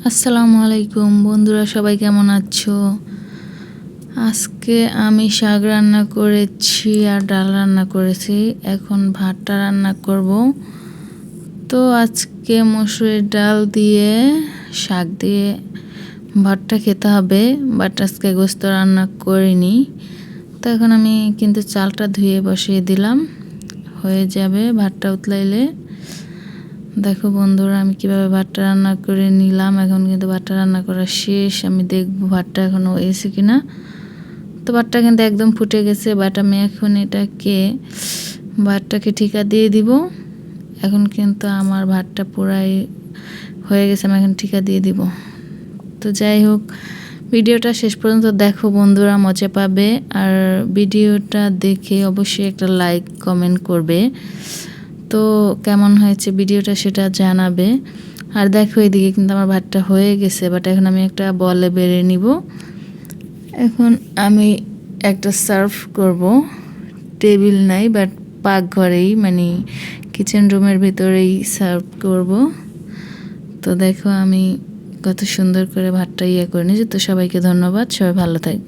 আসসালামু আলাইকুম বন্ধুরা, সবাই কেমন আছো? আজকে আমি শাক রান্না করেছি আর ডাল রান্না করেছি। এখন ভাতটা রান্না করব। তো আজকে মসুরের ডাল দিয়ে শাক দিয়ে ভাতটা খেতে হবে, বাট আজকে গোস্ত রান্না করিনি। তো এখন আমি কিন্তু চালটা ধুয়ে বসিয়ে দিলাম, হয়ে যাবে ভাতটা উতলাইলে। দেখো বন্ধুরা, আমি কিভাবে ভাতটা রান্না করে নিলাম। এখন কিন্তু ভাতটা রান্না করা শেষ। আমি দেখবো ভাতটা এখনও হয়েছে কিনা। তো ভাতটা কিন্তু একদম ফুটে গেছে। বাট আমি এখন ভাতটাকে ঠিকা দিয়ে দিব। এখন কিন্তু আমার ভাতটা পুরাই হয়ে গেছে, আমি এখন ঠিকা দিয়ে দিব। তো যাই হোক, ভিডিওটা শেষ পর্যন্ত দেখো বন্ধুরা, মজা পাবে। আর ভিডিওটা দেখে অবশ্যই একটা লাইক কমেন্ট করবে। তো কেমন হয়েছে ভিডিওটা সেটা জানাবে। আর দেখো, এদিকে কিন্তু আমার ভাতটা হয়ে গেছে। বাট এখন আমি একটা বলে বেড়ে নিব। এখন আমি একটা সার্ভ করব। টেবিল নাই, বাট পাকঘরেই, মানে কিচেন রুমের ভিতরেই সার্ভ করব। তো দেখো আমি কত সুন্দর করে ভাতটা করে নিয়েছি। তো সবাইকে ধন্যবাদ, সবাই ভালো থাকবে।